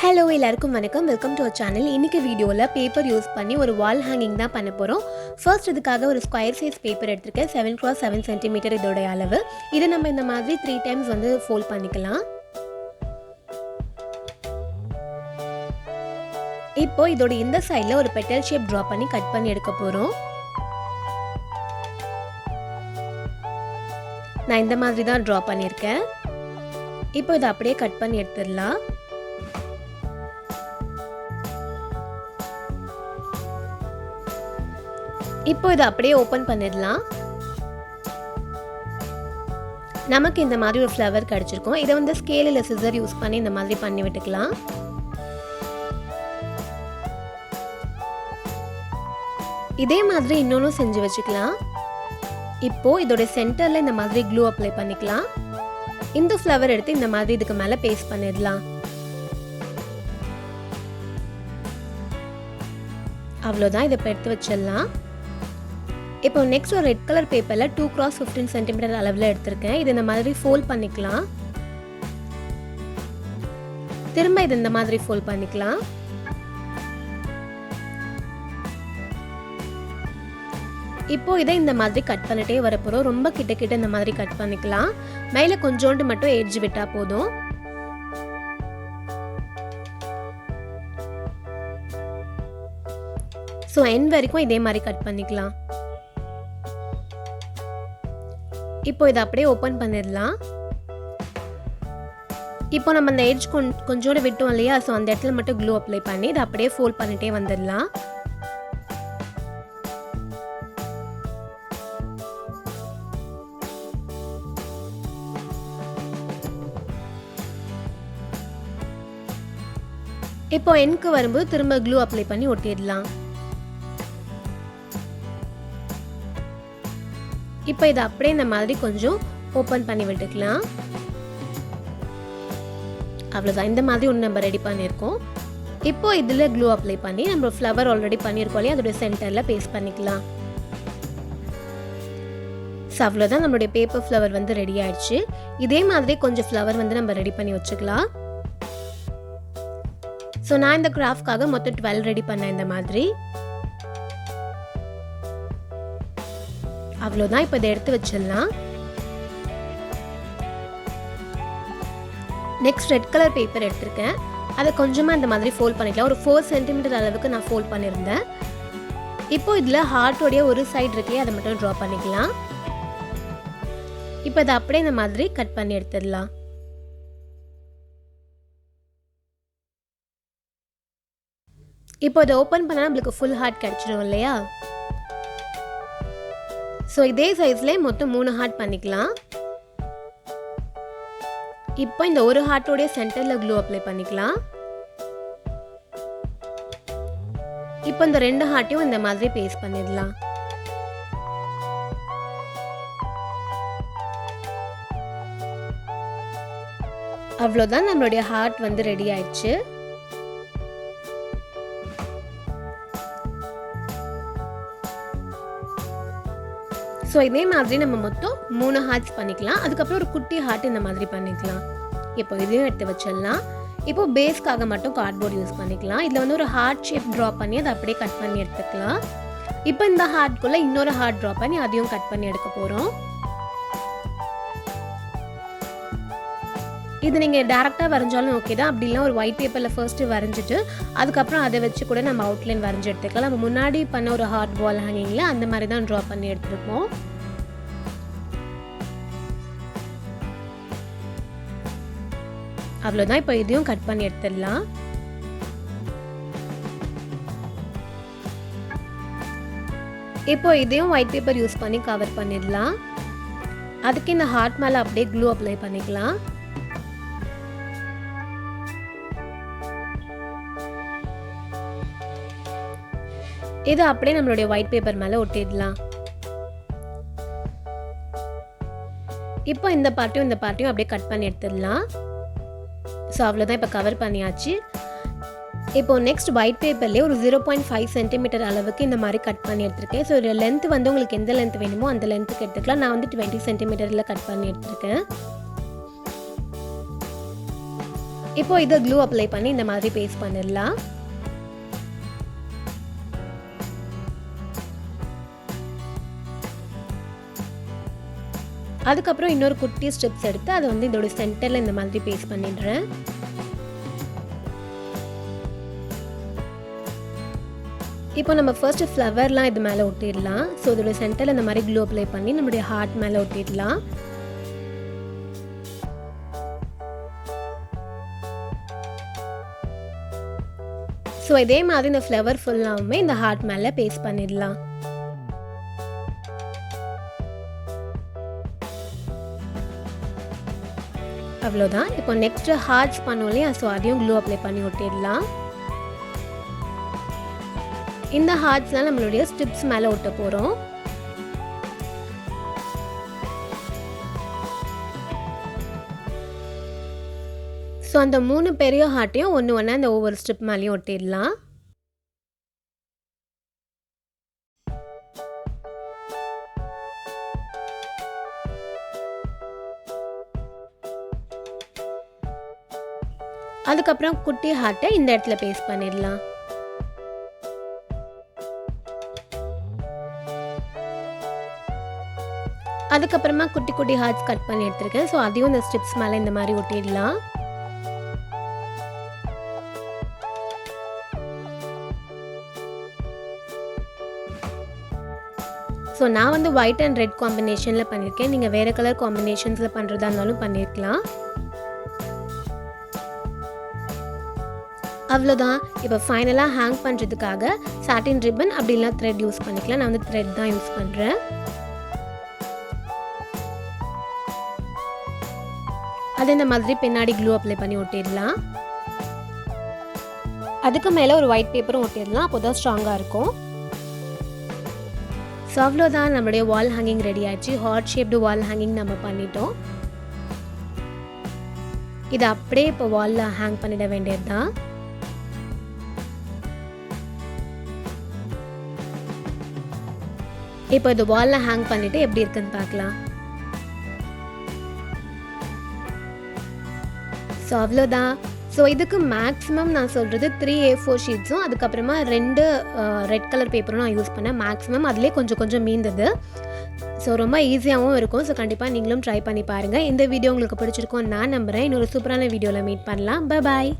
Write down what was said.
Hello எல்லாருக்கும் வணக்கம். Welcome to our channel. இன்றைக்கி வீடியோவில் பேப்பர் யூஸ் பண்ணி ஒரு வால் ஹேங்கிங் தான் பண்ண போகிறோம். ஃபர்ஸ்ட் இதுக்காக ஒரு ஸ்கொயர் சைஸ் பேப்பர் எடுத்துருக்கேன். 7x7 சென்டிமீட்டர் இதோடைய அளவு. இதை நம்ம இந்த மாதிரி 3 டைம்ஸ் வந்து ஃபோல்ட் பண்ணிக்கலாம். இப்போ இதோட இந்த சைடில் ஒரு பெட்டல் ஷேப் ட்ரா பண்ணி கட் பண்ணி எடுக்க போகிறோம். நான் இந்த மாதிரி தான் ட்ரா பண்ணியிருக்கேன். இப்போ இதை அப்படியே கட் பண்ணி எடுத்துடலாம். இப்போ இதை அப்படியே ஓப்பன் பண்ணிடலாம். நமக்கு இந்த மாதிரி ஒரு ஃப்ளவர் கிடச்சிருக்கும். இதை வந்து ஸ்கேல் இல்லை சிசர் யூஸ் பண்ணி இந்த மாதிரி பண்ணி விட்டுக்கலாம். இதே மாதிரி இன்னொன்றும் செஞ்சு வச்சுக்கலாம். இப்போ இதோட சென்டரில் இந்த மாதிரி க்ளூ அப்ளை பண்ணிக்கலாம். இந்த ஃப்ளவர் எடுத்து இந்த மாதிரி இதுக்கு மேலே பேஸ்ட் பண்ணிடலாம். அவ்வளோதான், இதை இப்போ எடுத்து வச்சிடலாம். இப்போ நெக்ஸ்ட் ஒரு ரெட் கலர் பேப்பரில் 2x15 சென்டிமீட்டர் அளவில் எடுத்திருக்கேன். இது இந்த மாதிரி ஃபோல்ட் பண்ணிக்கலாம். திரும்ப இது இந்த மாதிரி ஃபோல்ட் பண்ணிக்கலாம். இப்போ இதை இந்த மாதிரி கட் பண்ணிட்டே வரப்போகிறோம். ரொம்ப கிட்ட இந்த மாதிரி கட் பண்ணிக்கலாம். மேலே கொஞ்சோண்டு மட்டும் எட்ஜ் விட்டால் போதும். ஸோ எண்ட் வரைக்கும் இதே மாதிரி கட் பண்ணிக்கலாம். இப்போ இதை அப்படியே ஓப்பன் பண்ணிடலாம். இப்போ நம்ம அந்த எட்ஜ் கொஞ்சோடு விட்டோம் இல்லையா, ஸோ அந்த இடத்துல மட்டும் க்ளூ அப்ளை பண்ணி இதை அப்படியே ஃபோல்ட் பண்ணிட்டே வந்துடலாம். இப்போ எண்ட்க்கு வரும்போது திரும்ப க்ளூ அப்ளை பண்ணி ஒட்டிடலாம். இப்போ இதை அப்படியே இந்த மாதிரி கொஞ்சம் ஓப்பன் பண்ணி விட்டுக்கலாம். அவ்வளோதான், இந்த மாதிரி ஒன்று நம்ம ரெடி பண்ணியிருக்கோம். இப்போ இதில் க்ளூ அப்ளை பண்ணி நம்ம ஃப்ளவர் ஆல்ரெடி பண்ணியிருக்கோம் இல்லையா, அதோடைய சென்டரில் பேஸ்ட் பண்ணிக்கலாம். ஸோ அவ்வளோதான், நம்மளுடைய பேப்பர் ஃப்ளவர் வந்து ரெடி ஆயிடுச்சு. இதே மாதிரி கொஞ்சம் ஃப்ளவர் வந்து நம்ம ரெடி பண்ணி வச்சுக்கலாம். ஸோ நான் இந்த கிராஃப்ட்காக மொத்தம் 12 ரெடி பண்ணேன் இந்த மாதிரி. அவ்வளோதான், இப்போ இதை எடுத்து வச்சிடலாம். நெக்ஸ்ட் ரெட் கலர் பேப்பர் எடுத்திருக்கேன். அதை கொஞ்சமாக இந்த மாதிரி ஃபோல்ட் பண்ணிக்கலாம். ஒரு 4 சென்டிமீட்டர் அளவுக்கு நான் ஃபோல்ட் பண்ணியிருந்தேன். இப்போ இதில் ஹார்ட்டோடைய ஒரு சைடு இருக்கே, அதை மட்டும் ட்ரா பண்ணிக்கலாம். இப்போ இதை அப்படியே இந்த மாதிரி கட் பண்ணி எடுத்துடலாம். இப்போ இதை ஓப்பன் பண்ணால் நம்மளுக்கு ஃபுல் ஹார்ட் கிடச்சிடும் இல்லையா. ஸோ இதே சைஸ்லேயே மொத்தம் 3 ஹார்ட் பண்ணிக்கலாம். இப்போ இந்த ஒரு ஹார்ட்டோடைய சென்டரில் க்ளூ அப்ளை பண்ணிக்கலாம். இப்போ இந்த 2 ஹார்ட்டையும் இந்த மாதிரி பேஸ்ட் பண்ணிடலாம். அவ்வளோதான், நம்மளுடைய ஹார்ட் வந்து ரெடி ஆயிடுச்சு. ஸோ இதே மாதிரி நம்ம மொத்தம் 3 ஹார்ட்ஸ் பண்ணிக்கலாம். அதுக்கப்புறம் ஒரு குட்டி ஹார்ட் இந்த மாதிரி பண்ணிக்கலாம். இப்போ இதையும் எடுத்து வச்சிடலாம். இப்போ பேஸ்க்காக மட்டும் கார்ட்போர்ட் யூஸ் பண்ணிக்கலாம். இதில் வந்து ஒரு ஹார்ட் ஷேப் ட்ரா பண்ணி அதை அப்படியே கட் பண்ணி எடுத்துக்கலாம். இப்போ இந்த ஹார்ட்குள்ளே இன்னொரு ஹார்ட் ட்ரா பண்ணி அதையும் கட் பண்ணி எடுக்க போகிறோம். இது நீங்கள் டேரெக்டாக வரைஞ்சாலும் ஓகே தான். அப்படி இல்லை ஒரு ஒயிட் பேப்பரில் ஃபர்ஸ்ட்டு வரைஞ்சிட்டு அதுக்கப்புறம் அதை வச்சு கூட நம்ம அவுட்லைன் வரைஞ்சி எடுத்துக்கலாம். நம்ம முன்னாடி பண்ண ஒரு ஹார்ட் வால் ஹேங்கிங்கில் அந்த மாதிரி தான் ட்ரா பண்ணி எடுத்துருப்போம். அவ்வளோதான், இப்போ இதையும் கட் பண்ணி எடுத்துடலாம். இப்போ இதையும் ஒயிட் பேப்பர் யூஸ் பண்ணி கவர் பண்ணிடலாம். அதுக்கு இந்த ஹார்ட் மேலே அப்படியே க்ளூ அப்ளை பண்ணிக்கலாம். இதை அப்படியே நம்மளுடைய ஒயிட் பேப்பர் மேலே ஒட்டிடலாம். இப்போ இந்த பார்ட்டையும் அப்படியே கட் பண்ணி எடுத்துடலாம். ஸோ அவ்வளோதான், இப்போ கவர் பண்ணியாச்சு. இப்போ நெக்ஸ்ட் ஒயிட் பேப்பர்லேயே ஒரு 0.5 சென்டிமீட்டர் அளவுக்கு இந்த மாதிரி கட் பண்ணி எடுத்திருக்கேன். ஸோ ஒரு லென்த் வந்து உங்களுக்கு எந்த லென்த் வேணுமோ அந்த லென்த்துக்கு எடுத்துக்கலாம். நான் வந்து 20 சென்டிமீட்டரில் கட் பண்ணி எடுத்திருக்கேன். இப்போ இதை க்ளூ அப்ளை பண்ணி இந்த மாதிரி பேஸ்ட் பண்ணிடலாம். அதுக்கப்புறம் இன்னொரு குட்டி ஸ்ட்ரிப்ஸ் எடுத்து அதை வந்து இதோட சென்டரில் இந்த மாதிரி பேஸ்ட் பண்ணிடுறேன். இப்போ நம்ம ஃபர்ஸ்ட் ஃப்ளவர்லாம் இது மேலே ஒட்டிடலாம். ஸோ இதோட சென்டரில் இந்த மாதிரி க்ளூ அப்ளை பண்ணி நம்மளுடைய ஹார்ட் மேலே ஒட்டிடலாம். ஸோ இதே மாதிரி இந்த ஃப்ளவர் ஃபுல்லாகவுமே இந்த ஹார்ட் மேலே பேஸ்ட் பண்ணிடலாம். அவ்வளோதான். இப்போ நெக்ஸ்ட் ஹார்ட்ஸ் பண்ணோம் இல்லையா, ஸோ அதையும் க்ளூ அப்ளை பண்ணி ஒட்டிடலாம். இந்த ஹார்ட்ஸ்லாம் நம்மளுடைய ஸ்ட்ரிப்ஸ் மேலே ஒட்ட போகிறோம். ஸோ அந்த 3 பெரிய ஹார்ட்டையும் ஒன்று ஒன்றா அந்த ஒவ்வொரு ஸ்ட்ரிப் மேலேயும் ஒட்டிடலாம். அதுக்கப்புறம் குட்டி ஹார்ட்டை இந்த இடத்துல பேஸ்ட் பண்ணிடலாம். அதுக்கப்புறமா குட்டி குட்டி ஹார்ட்ஸ் கட் பண்ணி எடுத்துருக்கேன். ஸோ அதையும் இந்த ஸ்ட்ரிப்ஸ் மேலே இந்த மாதிரி ஒட்டிடலாம். ஸோ நான் வந்து ஒயிட் அண்ட் ரெட் காம்பினேஷனில் பண்ணியிருக்கேன். நீங்கள் வேறு கலர் காம்பினேஷன்ஸில் பண்ணுறதா இருந்தாலும் பண்ணியிருக்கலாம். அவ்வளோதான். இப்போ ஃபைனலாக ஹேங் பண்ணுறதுக்காக சாட்டின் ரிப்பன் அப்படி இல்லைனா த்ரெட் யூஸ் பண்ணிக்கலாம். நான் வந்து த்ரெட் தான் யூஸ் பண்ணுறேன். அது இந்த மாதிரி பின்னாடி க்ளூ அப்ளை பண்ணி ஒட்டிடலாம். அதுக்கு மேலே ஒரு ஒயிட் பேப்பரும் ஒட்டிடலாம். அப்போ தான் ஸ்ட்ராங்காக இருக்கும். ஸோ அவ்வளோதான், நம்மளுடைய வால் ஹேங்கிங் ரெடி ஆயிடுச்சு. ஹார்ட் ஷேப்டு வால் ஹேங்கிங் நம்ம பண்ணிட்டோம். இதை அப்படியே இப்போ வாலில் ஹேங் பண்ணிட வேண்டியது தான். இப்போ இது வாலில் ஹேங் பண்ணிவிட்டு எப்படி இருக்குன்னு பார்க்கலாம். ஸோ அவ்வளோதான். ஸோ இதுக்கு மேக்ஸிமம் நான் சொல்கிறது 3 A4 ஷீட்ஸும் அதுக்கப்புறமா 2 ரெட் கலர் பேப்பரும் நான் யூஸ் பண்ணேன். மேக்ஸிமம் அதிலே கொஞ்சம் மீந்தது. ஸோ ரொம்ப ஈஸியாகவும் இருக்கும். ஸோ கண்டிப்பாக நீங்களும் ட்ரை பண்ணி பாருங்கள். இந்த வீடியோ உங்களுக்கு பிடிச்சிருக்கும் நான் நம்புகிறேன். இன்னொரு சூப்பரான வீடியோவில் மீட் பண்ணலாம். Bye bye.